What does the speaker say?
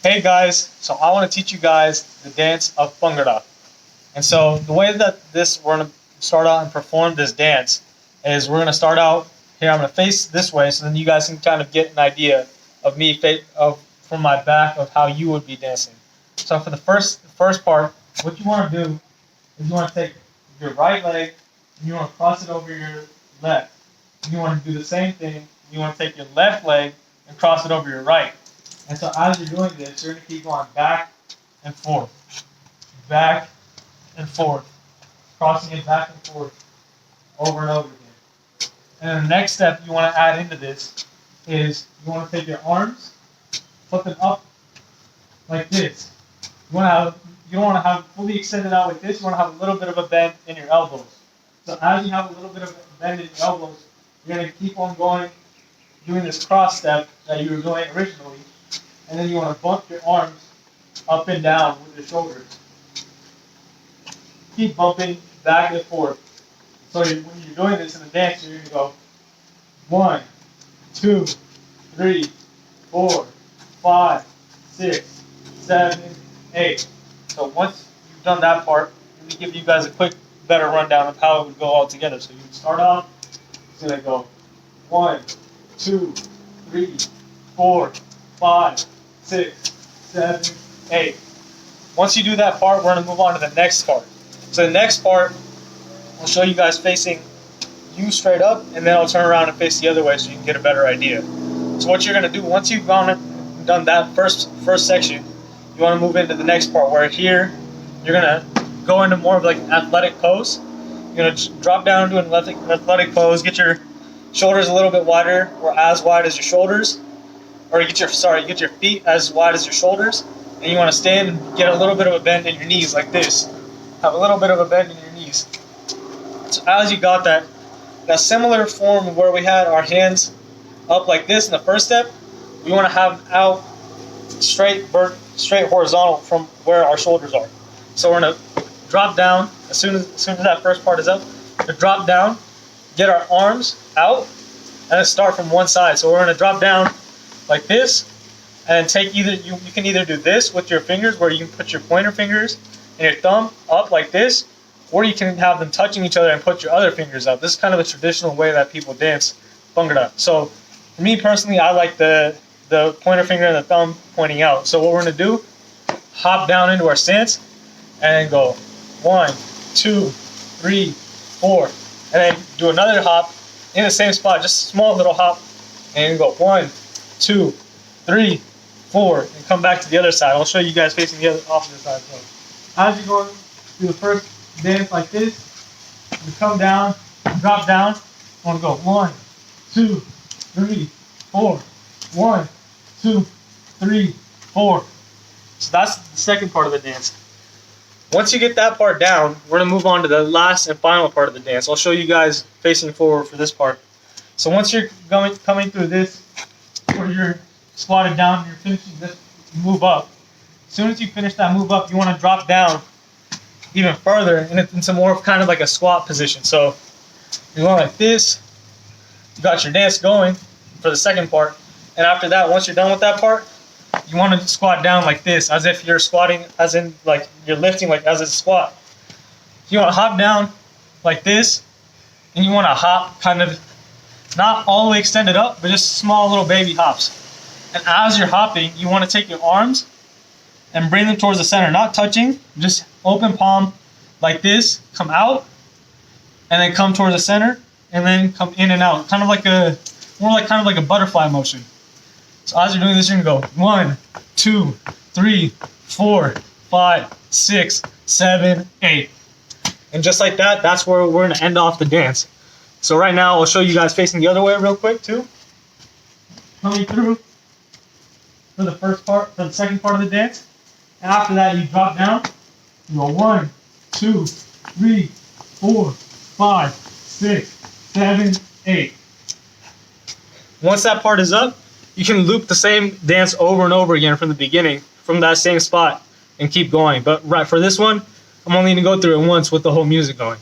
Hey guys, so I want to teach you guys the dance of Bhangra. And so the way that we're going to start out and perform this dance is we're going to start out here. I'm going to face this way so then you guys can kind of get an idea of me from my back of how you would be dancing. So for the first part, what you want to do is you want to take your right leg and you want to cross it over your left. And you want to do the same thing. You want to take your left leg and cross it over your right. And so as you're doing this, you're going to keep going back and forth, crossing it back and forth over and over again. And then the next step you want to add into this is you want to take your arms, flip them up like this. You don't want to have fully extended out like this. You want to have a little bit of a bend in your elbows. So as you have a little bit of a bend in your elbows, you're going to keep on going, doing this cross step that you were doing originally. And then you want to bump your arms up and down with your shoulders. Keep bumping back and forth. So when you're doing this in the dance, you're going to go 1, 2, 3, 4, 5, 6, 7, 8. So once you've done that part, let me give you guys a quick, better rundown of how it would go all together. So you would start off, it's going to go 1, 2, 3, 4, 5, 6, 7, 8. Once you do that part, we're going to move on to the next part. So the next part, I'll show you guys facing you straight up, and then I'll turn around and face the other way so you can get a better idea. So what you're going to do, once you've done that first section, you want to move into the next part, where here, you're going to go into more of like an athletic pose. You're going to drop down into an athletic pose, get your shoulders a little bit wider, or as wide as your shoulders. Or get your feet as wide as your shoulders, and you want to stand and get a little bit of a bend in your knees like this. Have a little bit of a bend in your knees. So as you got that similar form of where we had our hands up like this in the first step, we want to have out straight horizontal from where our shoulders are. So we're going to drop down as soon as that first part is up. To drop down, get our arms out, and then start from one side. So we're going to drop down like this, and take you can either do this with your fingers, where you can put your pointer fingers and your thumb up like this, or you can have them touching each other and put your other fingers up. This is kind of a traditional way that people dance Bhangra. So for me personally, I like the pointer finger and the thumb pointing out. So what we're going to do, hop down into our stance and go 1, 2, 3, 4, and then do another hop in the same spot, just a small little hop, and go 1, 2, 3, 4, and come back to the other side. I'll show you guys facing the opposite side. So as you go through the first dance like this, you come down, drop down. I want to go 1, 2, 3, 4, 1, 2, 3, 4. So that's the second part of the dance. Once you get that part down, we're going to move on to the last and final part of the dance. I'll show you guys facing forward for this part. So once you're coming through this, where you're squatted down and you're finishing this move up. As soon as you finish that move up, you want to drop down even further into more of kind of like a squat position. So you're going like this. You got your dance going for the second part. And after that, once you're done with that part, you want to squat down like this, as if you're squatting, as in like you're lifting like as a squat. You want to hop down like this, and you want to hop kind of not all the way extended up, but just small little baby hops. And as you're hopping, you want to take your arms and bring them towards the center, not touching, just open palm like this, come out, and then come towards the center, and then come in and out, kind of like a butterfly motion. So as you're doing this, you're gonna go 1, 2, 3, 4, 5, 6, 7, 8. And just like that, that's where we're gonna end off the dance. So right now, I'll show you guys facing the other way real quick too. Coming through for the second part of the dance. And after that, you drop down. You go 1, 2, 3, 4, 5, 6, 7, 8. Once that part is up, you can loop the same dance over and over again from the beginning, from that same spot, and keep going. But right for this one, I'm only going to go through it once with the whole music going.